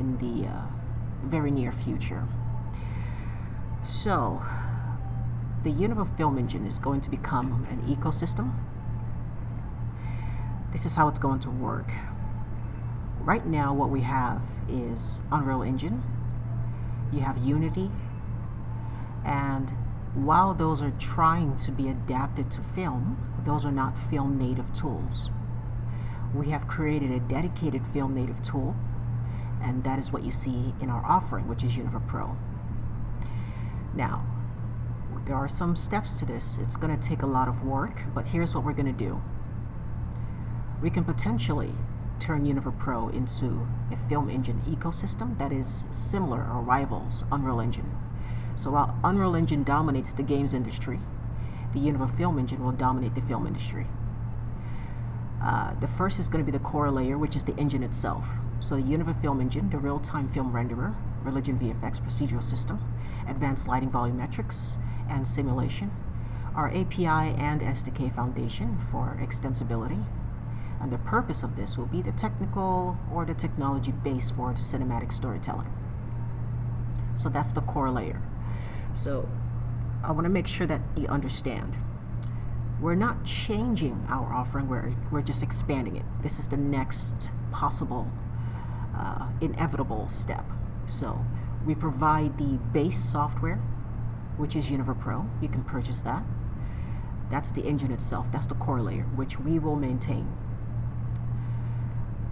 in the very near future. So, the Univah Film Engine is going to become an ecosystem. This is how it's going to work. Right now, what we have is Unreal Engine. You have Unity, and while those are trying to be adapted to film, those are not film native tools. We have created a dedicated film native tool, and that is what you see in our offering, which is Univah Pro. Now, there are some steps to this. It's going to take a lot of work, but here's what we're going to do. We can potentially turn Univah Pro into a film engine ecosystem that is similar or rivals Unreal Engine. So while Unreal Engine dominates the games industry, the Univah Film Engine will dominate the film industry. The first is going to be the core layer, which is the engine itself. So the Univah Film Engine, the real-time film renderer, rReligionVFX procedural system, advanced lighting volumetrics, and simulation, our API and SDK foundation for extensibility. And the purpose of this will be the technical or the technology base for the cinematic storytelling. So that's the core layer. So I want to make sure that you understand. We're not changing our offering, we're just expanding it. This is the next possible inevitable step. So we provide the base software, which is Univah Pro. You can purchase that. That's the engine itself. That's the core layer, which we will maintain.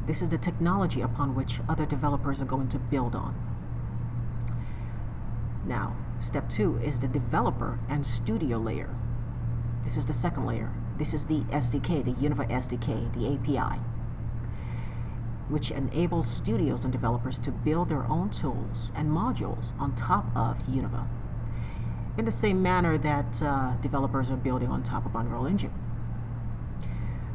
This is the technology upon which other developers are going to build on. Now, step 2 is the developer and studio layer. This is the second layer. This is the SDK, the Univah SDK, the API, which enables studios and developers to build their own tools and modules on top of Univah, in the same manner that developers are building on top of Unreal Engine.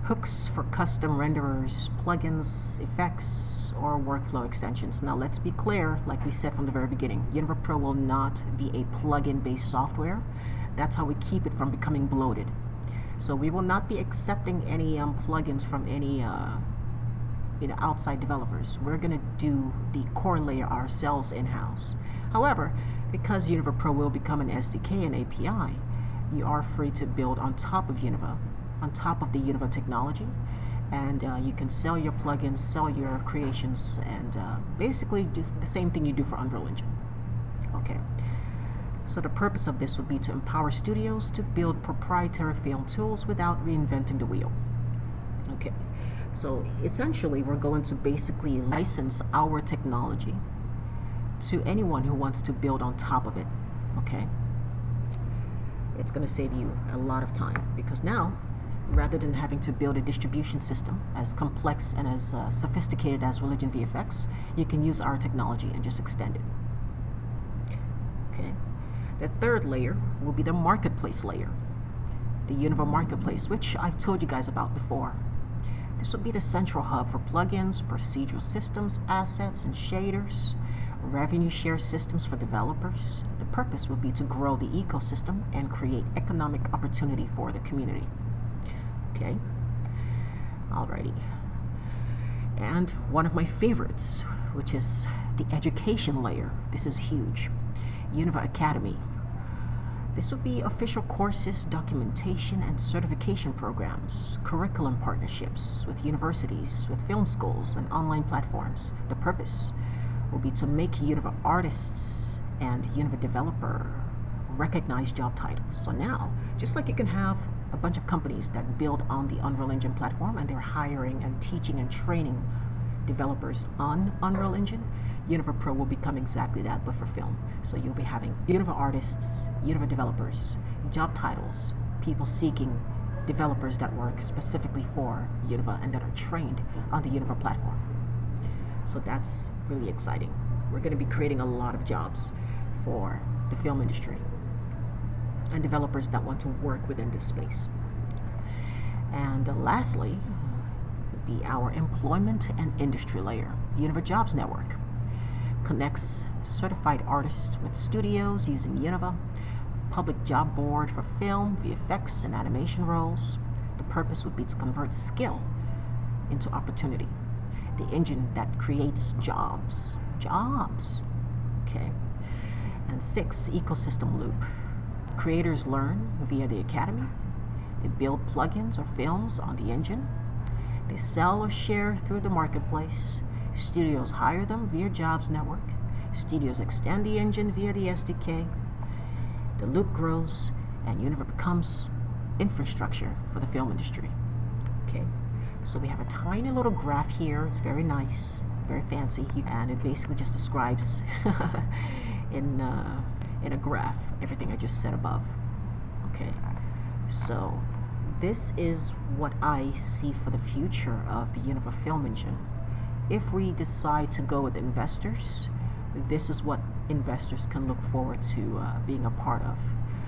Hooks for custom renderers, plugins, effects, or workflow extensions. Now let's be clear, like we said from the very beginning, Univah Pro will not be a plugin based software. That's how we keep it from becoming bloated. So we will not be accepting any plugins from any outside developers. We're going to do the core layer ourselves in-house. However, because Univah Pro will become an SDK and API, you are free to build on top of Univah, on top of the Univah technology, and you can sell your plugins, sell your creations, and basically just the same thing you do for Unreal Engine. Okay, so the purpose of this would be to empower studios to build proprietary film tools without reinventing the wheel. Okay, so essentially we're going to basically license our technology to anyone who wants to build on top of it. Okay, it's going to save you a lot of time, because now, rather than having to build a distribution system as complex and as sophisticated as rReligionVFX, you can use our technology and just extend it. Okay. The third layer will be the marketplace layer, the Univah Marketplace, which I've told you guys about before. This will be the central hub for plugins, procedural systems, assets, and shaders, revenue share systems for developers. The purpose will be to grow the ecosystem and create economic opportunity for the community. Okay, alrighty. And one of my favorites, which is the education layer. This is huge. Univah Academy. This will be official courses, documentation, and certification programs, curriculum partnerships with universities, with film schools, and online platforms. The purpose will be to make Univah artists and Univah developer recognize job titles. So now, just like you can have a bunch of companies that build on the Unreal Engine platform and they're hiring and teaching and training developers on Unreal Engine, Univah Pro will become exactly that, but for film. So you'll be having Univah artists, Univah developers, job titles, people seeking developers that work specifically for Univah and that are trained on the Univah platform. So that's really exciting. We're going to be creating a lot of jobs for the film industry and developers that want to work within this space. And lastly, would be our employment and industry layer. Univah Jobs Network connects certified artists with studios using Univah, public job board for film, VFX, and animation roles. The purpose would be to convert skill into opportunity. The engine that creates jobs jobs. Okay. And 6, ecosystem loop. Creators learn via the academy. They build plugins or films on the engine. They sell or share through the marketplace. Studios hire them via Jobs Network. Studios extend the engine via the SDK. The loop grows, and Univah becomes infrastructure for the film industry. Okay, so we have a tiny little graph here. It's very nice, very fancy, and it basically just describes in a graph everything I just said above. Okay, so this is what I see for the future of the Univah Film Engine. If we decide to go with investors, this is what investors can look forward to being a part of.